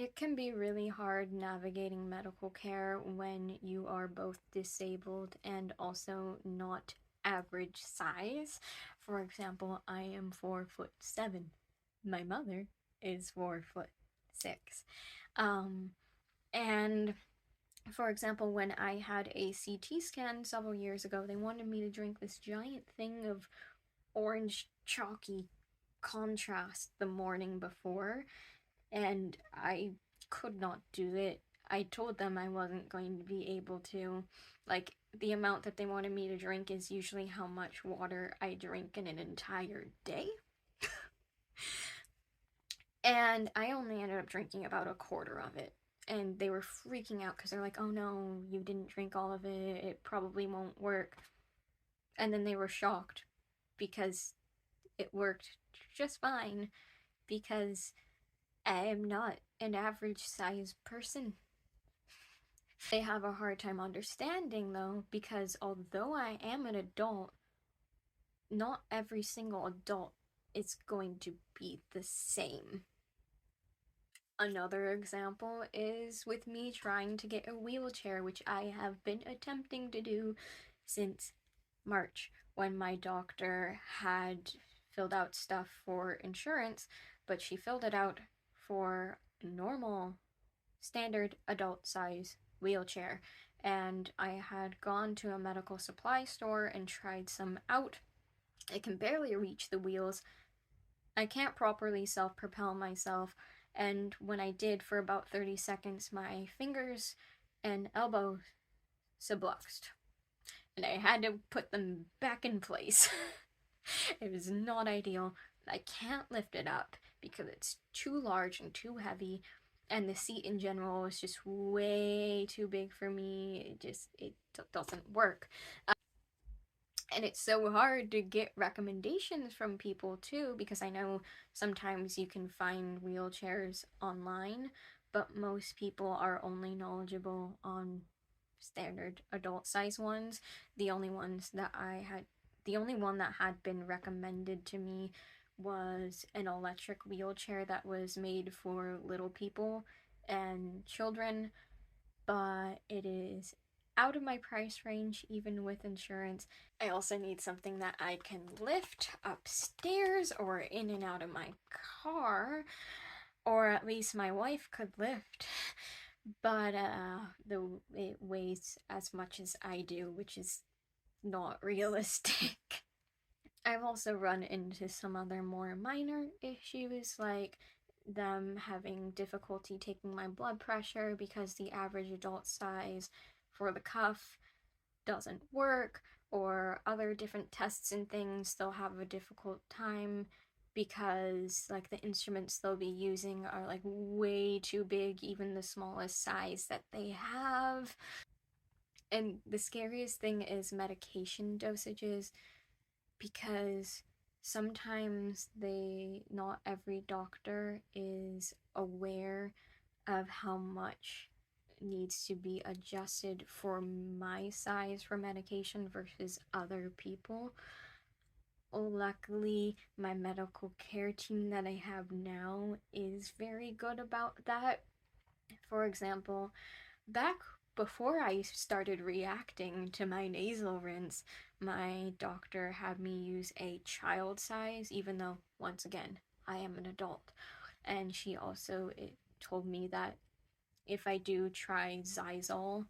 It can be really hard navigating medical care when you are both disabled and also not average size. For example, I am 4'7". My mother is 4'6". Um, and for example, when I had a CT scan several years ago, they wanted me to drink this giant thing of orange chalky contrast the morning before, and I could not do it. I told them I wasn't going to be able to. Like, the amount that they wanted me to drink is usually how much water I drink in an entire day. And I only ended up drinking about a quarter of it. And they were freaking out because they're like, oh no, you didn't drink all of it. It probably won't work. And then they were shocked because it worked just fine because I am not an average size person. They have a hard time understanding though, because although I am an adult, not every single adult is going to be the same. Another example is with me trying to get a wheelchair, which I have been attempting to do since March, when my doctor had filled out stuff for insurance, but she filled it out for normal, standard adult size wheelchair. And I had gone to a medical supply store and tried some out. I can barely reach the wheels. I can't properly self-propel myself, and when I did for about 30 seconds, my fingers and elbows subluxed, and I had to put them back in place. It was not ideal. I can't lift it up because it's too large and too heavy, and the seat in general is just way too big for me. It doesn't work. And it's so hard to get recommendations from people too, because I know sometimes you can find wheelchairs online, but most people are only knowledgeable on standard adult size ones. The only ones that I had, the only one that had been recommended to me was an electric wheelchair that was made for little people and children, but it is out of my price range even with insurance. I also need something that I can lift upstairs or in and out of my car, or at least my wife could lift. But it weighs as much as I do, which is not realistic. I've also run into some other more minor issues, like them having difficulty taking my blood pressure because the average adult size for the cuff doesn't work, or other different tests and things they'll have a difficult time because like the instruments they'll be using are like way too big, even the smallest size that they have. And the scariest thing is medication dosages, because sometimes not every doctor is aware of how much needs to be adjusted for my size for medication versus other people. Luckily, my medical care team that I have now is very good about that. For example, back before I started reacting to my nasal rinse, my doctor had me use a child size, even though, once again, I am an adult. And she also told me that if I do try Zysol,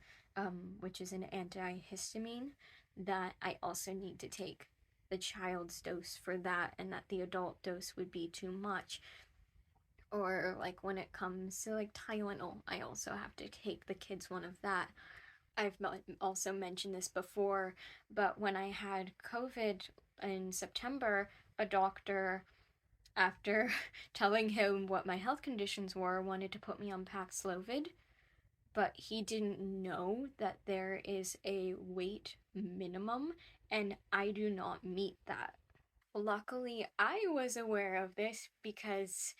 which is an antihistamine, that I also need to take the child's dose for that, and that the adult dose would be too much. Or like when it comes to like Tylenol, I also have to take the kids one of that. I've also mentioned this before, but when I had COVID in September, a doctor, after telling him what my health conditions were, wanted to put me on Paxlovid, but he didn't know that there is a weight minimum, and I do not meet that. Luckily, I was aware of this because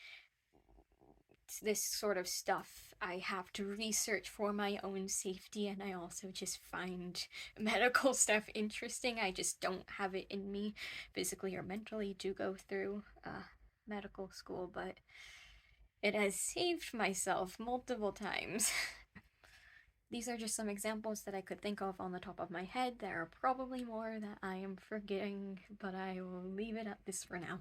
this sort of stuff I have to research for my own safety, and I also just find medical stuff interesting. I just don't have it in me, physically or mentally, to go through medical school, but It has saved myself multiple times. These are just some examples that I could think of on the top of my head. There are probably more that I am forgetting, but I will leave it at this for now.